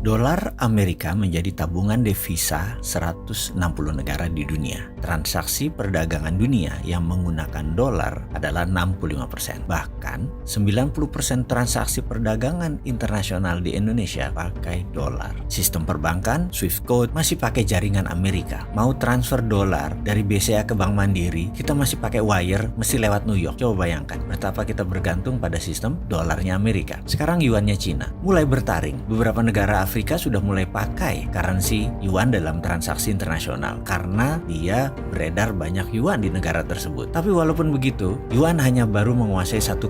Dolar Amerika menjadi tabungan devisa 160 negara di dunia. Transaksi perdagangan dunia yang menggunakan dolar adalah 65%. Bahkan 90% transaksi perdagangan internasional di Indonesia pakai dolar. Sistem perbankan, Swift Code masih pakai jaringan Amerika. Mau transfer dolar dari BCA ke Bank Mandiri, kita masih pakai wire, mesti lewat New York. Coba bayangkan betapa kita bergantung pada sistem dolarnya Amerika. Sekarang yuannya Cina mulai bertaring. Beberapa negara Afrika sudah mulai pakai currency yuan dalam transaksi internasional karena dia beredar banyak yuan di negara tersebut. Tapi walaupun begitu, yuan hanya baru menguasai 1,7%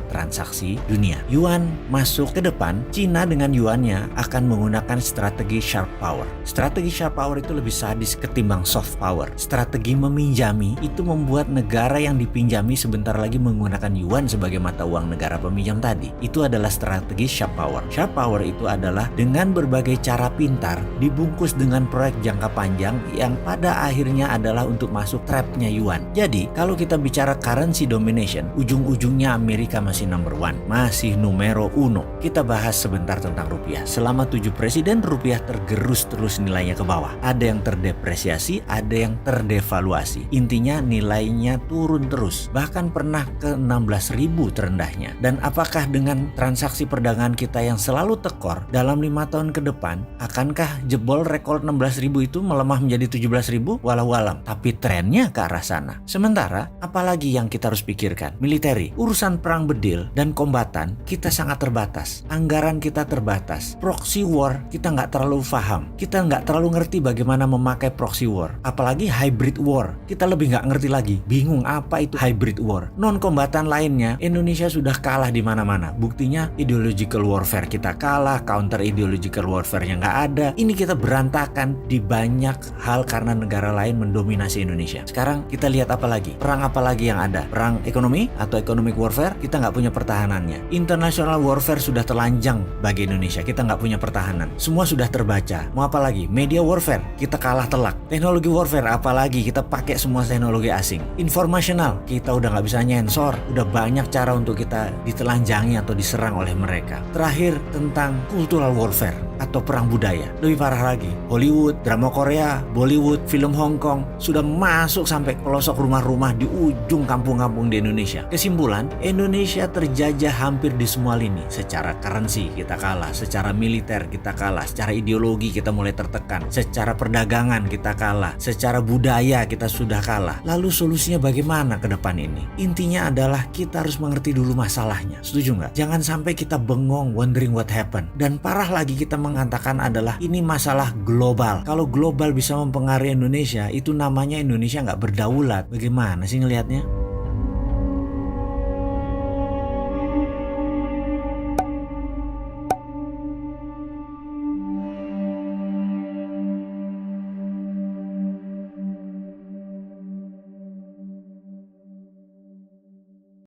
transaksi dunia. Yuan masuk ke depan, Cina dengan yuannya akan menggunakan strategi sharp power. Strategi sharp power itu lebih sadis ketimbang soft power. Strategi meminjami itu membuat negara yang dipinjami sebentar lagi menggunakan yuan sebagai mata uang negara peminjam tadi. Itu adalah strategi sharp power. Sharp power itu adalah dengan berbagai cara pintar dibungkus dengan proyek jangka panjang yang pada akhirnya adalah untuk masuk trapnya yuan. Jadi kalau kita bicara currency domination, ujung-ujungnya Amerika masih number one, masih numero uno. Kita bahas sebentar tentang rupiah. Selama 7 presiden rupiah tergerus terus nilainya ke bawah. Ada yang terdepresiasi, ada yang terdevaluasi. Intinya nilainya turun terus. Bahkan pernah ke 16.000 terendahnya. Dan apakah dengan transaksi perdagangan kita yang selalu tekor dalam 5 tahun ke depan, akankah jebol rekor 16.000 itu melemah menjadi 17.000? Walau alam, tapi trennya ke arah sana. Sementara, apalagi yang kita harus pikirkan? Militeri, urusan perang bedil dan kombatan kita sangat terbatas. Anggaran kita terbatas. Proxy war kita nggak terlalu paham. Kita nggak terlalu ngerti bagaimana memakai proxy war. Apalagi hybrid war, kita lebih nggak ngerti lagi. Bingung apa itu hybrid war. Non-kombatan lainnya, Indonesia sudah kalah di mana-mana. Buktinya ideological warfare kita kalah, counter ideological warfare-nya nggak ada. Ini kita berantakan di banyak hal karena negara lain mendominasi Indonesia. Sekarang kita lihat apa lagi? Perang apa lagi yang ada? Perang ekonomi atau economic warfare? Kita nggak punya pertahanannya. International warfare sudah telanjang bagi Indonesia. Kita nggak punya pertahanan. Semua sudah terbaca. Mau apa lagi? Media warfare, kita kalah telak. Teknologi warfare, apalagi kita pakai semua teknologi asing. Informational, kita udah nggak bisa nyensor. Udah banyak cara untuk kita ditelanjangi atau diserang oleh mereka. Terakhir tentang cultural warfare atau perang budaya. Lebih parah lagi, Hollywood, drama Korea, Bollywood, film Hong Kong sudah masuk sampai pelosok rumah-rumah di ujung kampung-kampung di Indonesia. Kesimpulan, Indonesia terjajah hampir di semua lini. Secara currency kita kalah, secara militer kita kalah, secara ideologi kita mulai tertekan, secara perdagangan kita kalah, secara budaya kita sudah kalah. Lalu solusinya bagaimana ke depan ini? Intinya adalah kita harus mengerti dulu masalahnya. Setuju nggak? Jangan sampai kita bengong wondering what happened. Dan parah lagi kita mengatakan adalah ini masalah global. Kalau global bisa mempengaruhi Indonesia, itu namanya Indonesia nggak berdaulat. Bagaimana sih ngelihatnya?